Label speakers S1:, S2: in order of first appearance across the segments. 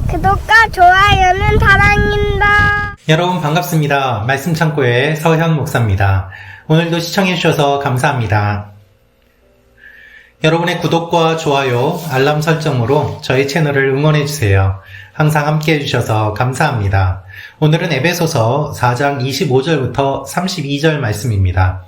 S1: 구독과 좋아요는 사랑입니다.
S2: 여러분 반갑습니다. 말씀 창고의 서현 목사입니다. 오늘도 시청해 주셔서 감사합니다. 여러분의 구독과 좋아요, 알람 설정으로 저희 채널을 응원해 주세요. 항상 함께 해주셔서 감사합니다. 오늘은 에베소서 4장 25절부터 32절 말씀입니다.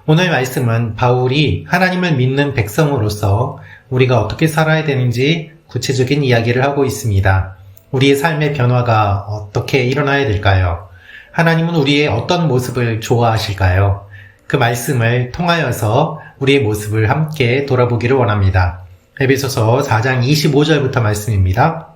S2: 오늘 말씀은 바울이 하나님을 믿는 백성으로서 우리가 어떻게 살아야 되는지 구체적인 이야기를 하고 있습니다. 우리의 삶의 변화가 어떻게 일어나야 될까요? 하나님은 우리의 어떤 모습을 좋아하실까요? 그 말씀을 통하여서 우리의 모습을 함께 돌아보기를 원합니다. 에베소서 4장 25절부터 말씀입니다.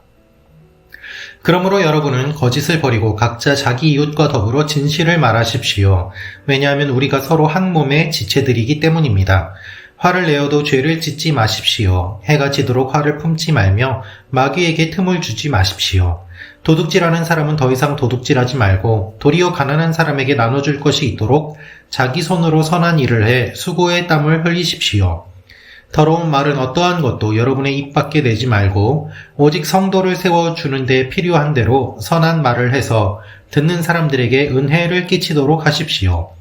S2: 그러므로 여러분은 거짓을 버리고 각자 자기 이웃과 더불어 진실을 말하십시오. 왜냐하면 우리가 서로 한 몸의 지체들이기 때문입니다. 화를 내어도 죄를 짓지 마십시오. 해가 지도록 화를 품지 말며 마귀에게 틈을 주지 마십시오. 도둑질하는 사람은 더 이상 도둑질하지 말고 도리어 가난한 사람에게 나눠줄 것이 있도록 자기 손으로 선한 일을 해 수고의 땀을 흘리십시오. 더러운 말은 어떠한 것도 여러분의 입 밖에 내지 말고 오직 성도를 세워주는 데 필요한 대로 선한 말을 해서 듣는 사람들에게 은혜를 끼치도록 하십시오.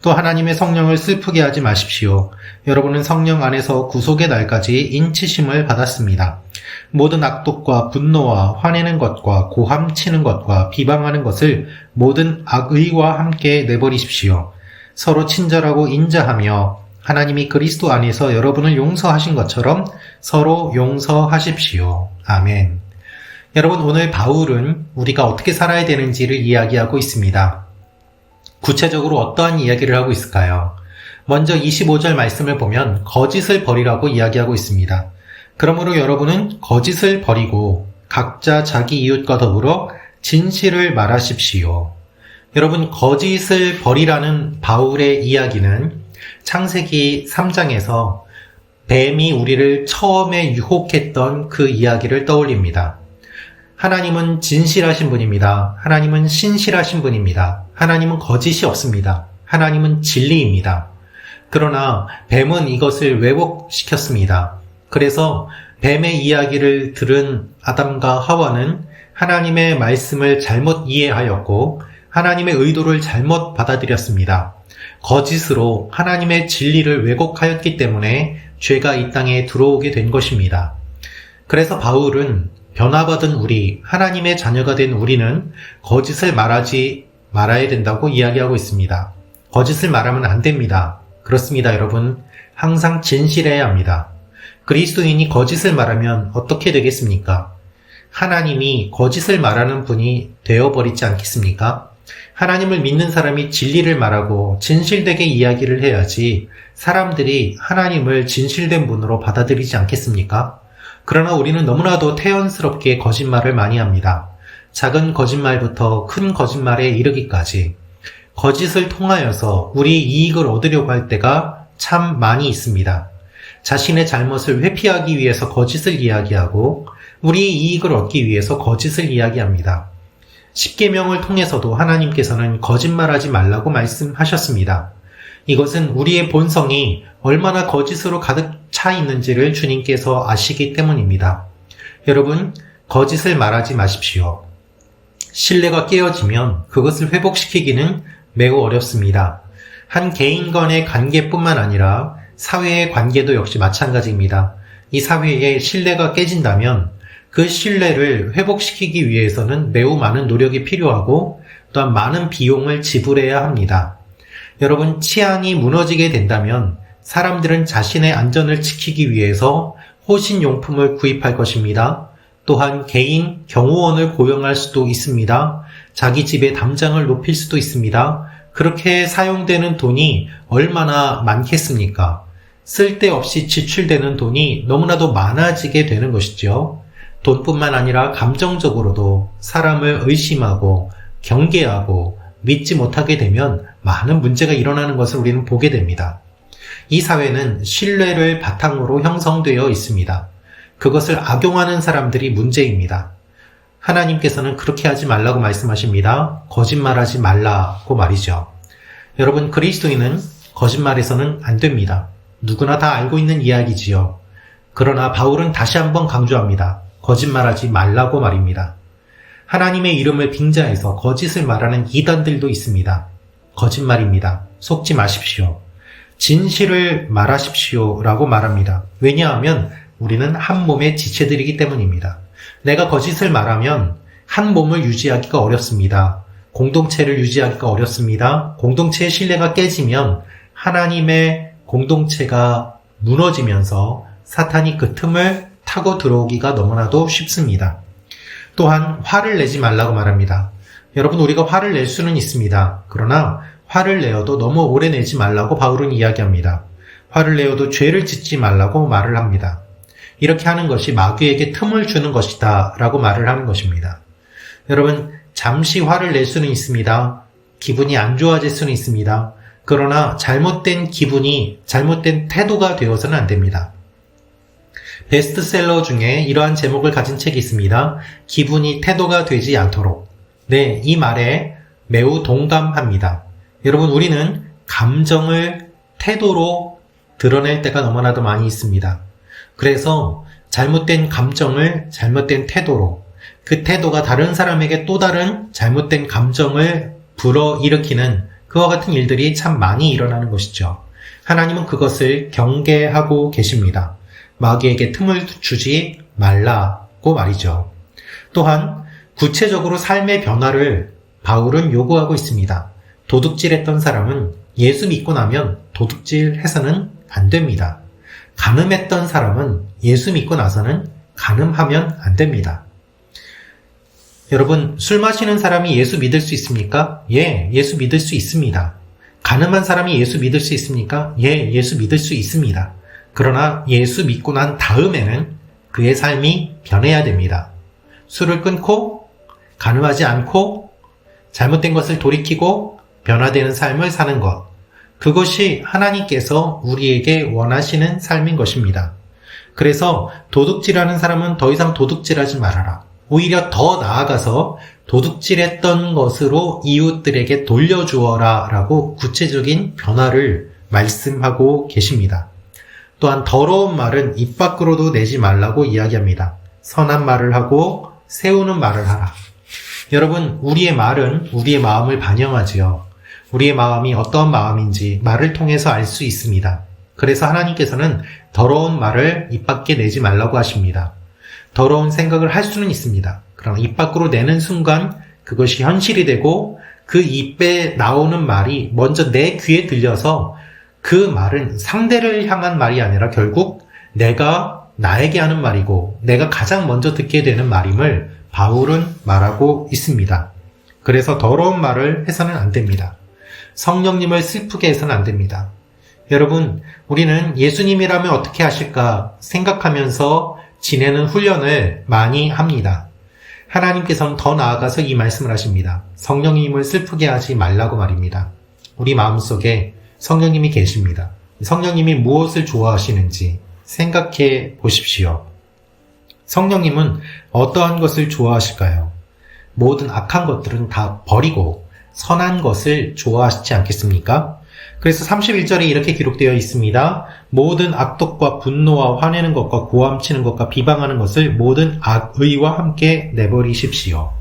S2: 또 하나님의 성령을 슬프게 하지 마십시오. 여러분은 성령 안에서 구속의 날까지 인치심을 받았습니다. 모든 악독과 분노와 화내는 것과 고함치는 것과 비방하는 것을 모든 악의와 함께 내버리십시오. 서로 친절하고 인자하며 하나님이 그리스도 안에서 여러분을 용서하신 것처럼 서로 용서하십시오. 아멘. 여러분, 오늘 바울은 우리가 어떻게 살아야 되는지를 이야기하고 있습니다. 구체적으로 어떠한 이야기를 하고 있을까요? 먼저 25절 말씀을 보면 거짓을 버리라고 이야기하고 있습니다. 그러므로 여러분은 거짓을 버리고 각자 자기 이웃과 더불어 진실을 말하십시오. 여러분, 거짓을 버리라는 바울의 이야기는 창세기 3장에서 뱀이 우리를 처음에 유혹했던 그 이야기를 떠올립니다. 하나님은 진실하신 분입니다. 하나님은 신실하신 분입니다. 하나님은 거짓이 없습니다. 하나님은 진리입니다. 그러나 뱀은 이것을 왜곡시켰습니다. 그래서 뱀의 이야기를 들은 아담과 하와는 하나님의 말씀을 잘못 이해하였고 하나님의 의도를 잘못 받아들였습니다. 거짓으로 하나님의 진리를 왜곡하였기 때문에 죄가 이 땅에 들어오게 된 것입니다. 그래서 바울은 변화받은 우리, 하나님의 자녀가 된 우리는 거짓을 말하지 말아야 된다고 이야기하고 있습니다. 거짓을 말하면 안 됩니다. 그렇습니다, 여러분. 항상 진실해야 합니다. 그리스도인이 거짓을 말하면 어떻게 되겠습니까? 하나님이 거짓을 말하는 분이 되어버리지 않겠습니까? 하나님을 믿는 사람이 진리를 말하고 진실되게 이야기를 해야지 사람들이 하나님을 진실된 분으로 받아들이지 않겠습니까? 그러나 우리는 너무나도 태연스럽게 거짓말을 많이 합니다. 작은 거짓말부터 큰 거짓말에 이르기까지 거짓을 통하여서 우리 이익을 얻으려고 할 때가 참 많이 있습니다. 자신의 잘못을 회피하기 위해서 거짓을 이야기하고 우리의 이익을 얻기 위해서 거짓을 이야기합니다. 십계명을 통해서도 하나님께서는 거짓말하지 말라고 말씀하셨습니다. 이것은 우리의 본성이 얼마나 거짓으로 가득 차 있는지를 주님께서 아시기 때문입니다. 여러분, 거짓을 말하지 마십시오. 신뢰가 깨어지면 그것을 회복시키기는 매우 어렵습니다. 한 개인 간의 관계뿐만 아니라 사회의 관계도 역시 마찬가지입니다. 이 사회의 신뢰가 깨진다면 그 신뢰를 회복시키기 위해서는 매우 많은 노력이 필요하고 또한 많은 비용을 지불해야 합니다. 여러분, 치안이 무너지게 된다면 사람들은 자신의 안전을 지키기 위해서 호신용품을 구입할 것입니다. 또한 개인 경호원을 고용할 수도 있습니다. 자기 집의 담장을 높일 수도 있습니다. 그렇게 사용되는 돈이 얼마나 많겠습니까? 쓸데없이 지출되는 돈이 너무나도 많아지게 되는 것이죠. 돈뿐만 아니라 감정적으로도 사람을 의심하고 경계하고 믿지 못하게 되면 많은 문제가 일어나는 것을 우리는 보게 됩니다. 이 사회는 신뢰를 바탕으로 형성되어 있습니다. 그것을 악용하는 사람들이 문제입니다. 하나님께서는 그렇게 하지 말라고 말씀하십니다. 거짓말하지 말라고 말이죠. 여러분, 그리스도인은 거짓말해서는 안 됩니다. 누구나 다 알고 있는 이야기지요. 그러나 바울은 다시 한번 강조합니다. 거짓말하지 말라고 말입니다. 하나님의 이름을 빙자해서 거짓을 말하는 이단들도 있습니다. 거짓말입니다. 속지 마십시오. 진실을 말하십시오 라고 말합니다. 왜냐하면 우리는 한 몸의 지체들이기 때문입니다. 내가 거짓을 말하면 한 몸을 유지하기가 어렵습니다. 공동체를 유지하기가 어렵습니다. 공동체의 신뢰가 깨지면 하나님의 공동체가 무너지면서 사탄이 그 틈을 타고 들어오기가 너무나도 쉽습니다. 또한 화를 내지 말라고 말합니다. 여러분, 우리가 화를 낼 수는 있습니다. 그러나 화를 내어도 너무 오래 내지 말라고 바울은 이야기합니다. 화를 내어도 죄를 짓지 말라고 말을 합니다. 이렇게 하는 것이 마귀에게 틈을 주는 것이다 라고 말을 하는 것입니다. 여러분, 잠시 화를 낼 수는 있습니다. 기분이 안 좋아질 수는 있습니다. 그러나 잘못된 기분이 잘못된 태도가 되어서는 안 됩니다. 베스트셀러 중에 이러한 제목을 가진 책이 있습니다. 기분이 태도가 되지 않도록. 네, 이 말에 매우 동감합니다. 여러분, 우리는 감정을 태도로 드러낼 때가 너무나도 많이 있습니다. 그래서 잘못된 감정을 잘못된 태도로, 그 태도가 다른 사람에게 또 다른 잘못된 감정을 불어일으키는 그와 같은 일들이 참 많이 일어나는 것이죠. 하나님은 그것을 경계하고 계십니다. 마귀에게 틈을 주지 말라고 말이죠. 또한 구체적으로 삶의 변화를 바울은 요구하고 있습니다. 도둑질했던 사람은 예수 믿고 나면 도둑질해서는 안 됩니다. 간음했던 사람은 예수 믿고 나서는 간음하면 안 됩니다. 여러분, 술 마시는 사람이 예수 믿을 수 있습니까? 예, 예수 믿을 수 있습니다. 간음한 사람이 예수 믿을 수 있습니까? 예, 예수 믿을 수 있습니다. 그러나 예수 믿고 난 다음에는 그의 삶이 변해야 됩니다. 술을 끊고, 간음하지 않고, 잘못된 것을 돌이키고 변화되는 삶을 사는 것. 그것이 하나님께서 우리에게 원하시는 삶인 것입니다. 그래서 도둑질하는 사람은 더 이상 도둑질하지 말아라. 오히려 더 나아가서 도둑질했던 것으로 이웃들에게 돌려주어라 라고 구체적인 변화를 말씀하고 계십니다. 또한 더러운 말은 입 밖으로도 내지 말라고 이야기합니다. 선한 말을 하고 세우는 말을 하라. 여러분, 우리의 말은 우리의 마음을 반영하지요. 우리의 마음이 어떤 마음인지 말을 통해서 알 수 있습니다. 그래서 하나님께서는 더러운 말을 입 밖에 내지 말라고 하십니다. 더러운 생각을 할 수는 있습니다. 그러나 입 밖으로 내는 순간 그것이 현실이 되고 그 입에 나오는 말이 먼저 내 귀에 들려서 그 말은 상대를 향한 말이 아니라 결국 내가 나에게 하는 말이고 내가 가장 먼저 듣게 되는 말임을 바울은 말하고 있습니다. 그래서 더러운 말을 해서는 안 됩니다. 성령님을 슬프게 해서는 안 됩니다. 여러분, 우리는 예수님이라면 어떻게 하실까 생각하면서 지내는 훈련을 많이 합니다. 하나님께서는 더 나아가서 이 말씀을 하십니다. 성령님을 슬프게 하지 말라고 말입니다. 우리 마음속에 성령님이 계십니다. 성령님이 무엇을 좋아하시는지 생각해 보십시오. 성령님은 어떠한 것을 좋아하실까요? 모든 악한 것들은 다 버리고 선한 것을 좋아하시지 않겠습니까? 그래서 31절에 이렇게 기록되어 있습니다. 모든 악독과 분노와 화내는 것과 고함치는 것과 비방하는 것을 모든 악의와 함께 내버리십시오.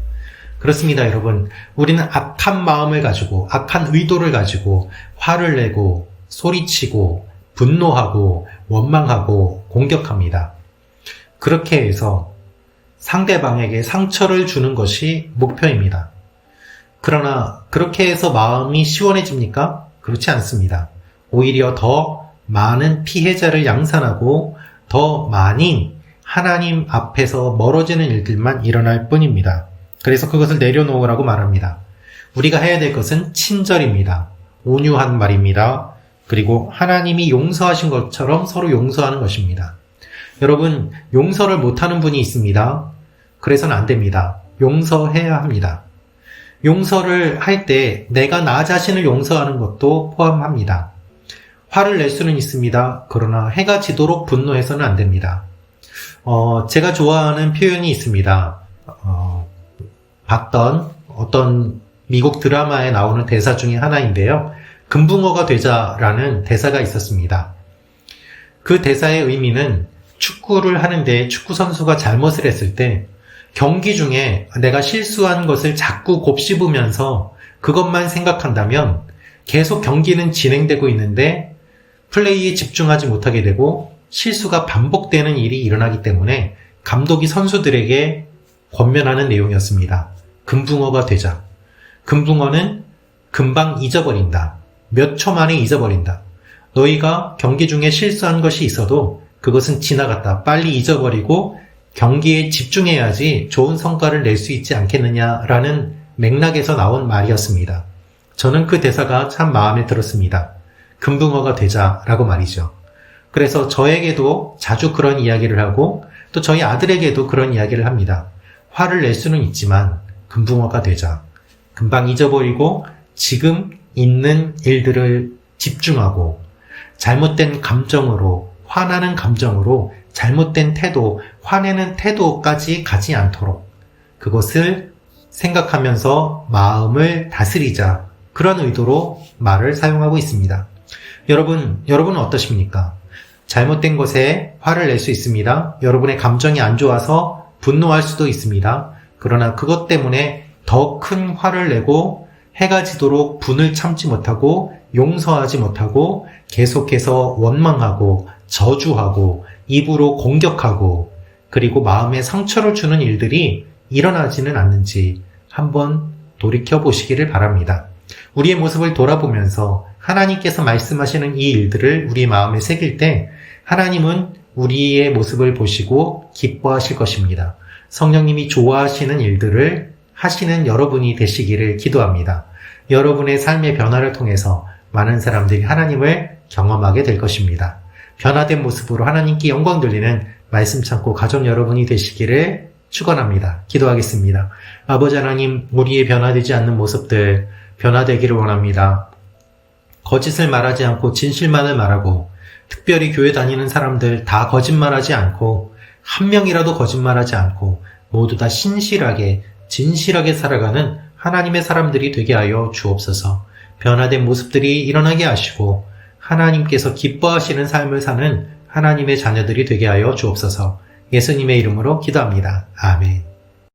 S2: 그렇습니다, 여러분. 우리는 악한 마음을 가지고 악한 의도를 가지고 화를 내고 소리치고 분노하고 원망하고 공격합니다. 그렇게 해서 상대방에게 상처를 주는 것이 목표입니다. 그러나 그렇게 해서 마음이 시원해집니까? 그렇지 않습니다. 오히려 더 많은 피해자를 양산하고 더 많이 하나님 앞에서 멀어지는 일들만 일어날 뿐입니다. 그래서 그것을 내려놓으라고 말합니다. 우리가 해야 될 것은 친절입니다. 온유한 말입니다. 그리고 하나님이 용서하신 것처럼 서로 용서하는 것입니다. 여러분, 용서를 못하는 분이 있습니다. 그래서는 안 됩니다. 용서해야 합니다. 용서를 할 때 내가 나 자신을 용서하는 것도 포함합니다. 화를 낼 수는 있습니다. 그러나 해가 지도록 분노해서는 안 됩니다. 제가 좋아하는 표현이 있습니다. 봤던 어떤 미국 드라마에 나오는 대사 중에 하나인데요. 금붕어가 되자라는 대사가 있었습니다. 그 대사의 의미는 축구를 하는데 축구 선수가 잘못을 했을 때 경기 중에 내가 실수한 것을 자꾸 곱씹으면서 그것만 생각한다면 계속 경기는 진행되고 있는데 플레이에 집중하지 못하게 되고 실수가 반복되는 일이 일어나기 때문에 감독이 선수들에게 권면하는 내용이었습니다. 금붕어가 되자. 금붕어는 금방 잊어버린다. 몇 초 만에 잊어버린다. 너희가 경기 중에 실수한 것이 있어도 그것은 지나갔다. 빨리 잊어버리고 경기에 집중해야지 좋은 성과를 낼 수 있지 않겠느냐라는 맥락에서 나온 말이었습니다. 저는 그 대사가 참 마음에 들었습니다. 금붕어가 되자라고 말이죠. 그래서 저에게도 자주 그런 이야기를 하고 또 저희 아들에게도 그런 이야기를 합니다. 화를 낼 수는 있지만 금붕어가 되자. 금방 잊어버리고 지금 있는 일들을 집중하고 잘못된 감정으로, 화나는 감정으로 잘못된 태도, 화내는 태도까지 가지 않도록 그것을 생각하면서 마음을 다스리자. 그런 의도로 말을 사용하고 있습니다. 여러분은 어떠십니까? 잘못된 것에 화를 낼 수 있습니다. 여러분의 감정이 안 좋아서 분노할 수도 있습니다. 그러나 그것 때문에 더 큰 화를 내고 해가 지도록 분을 참지 못하고 용서하지 못하고 계속해서 원망하고 저주하고 입으로 공격하고 그리고 마음에 상처를 주는 일들이 일어나지는 않는지 한번 돌이켜 보시기를 바랍니다. 우리의 모습을 돌아보면서 하나님께서 말씀하시는 이 일들을 우리 마음에 새길 때 하나님은 우리의 모습을 보시고 기뻐하실 것입니다. 성령님이 좋아하시는 일들을 하시는 여러분이 되시기를 기도합니다. 여러분의 삶의 변화를 통해서 많은 사람들이 하나님을 경험하게 될 것입니다. 변화된 모습으로 하나님께 영광 돌리는 말씀 참고 가족 여러분이 되시기를 축원합니다. 기도하겠습니다. 아버지 하나님, 우리의 변화되지 않는 모습들 변화되기를 원합니다. 거짓을 말하지 않고 진실만을 말하고 특별히 교회 다니는 사람들 다 거짓말하지 않고 한 명이라도 거짓말하지 않고 모두 다 신실하게 진실하게 살아가는 하나님의 사람들이 되게 하여 주옵소서. 변화된 모습들이 일어나게 하시고 하나님께서 기뻐하시는 삶을 사는 하나님의 자녀들이 되게 하여 주옵소서. 예수님의 이름으로 기도합니다. 아멘.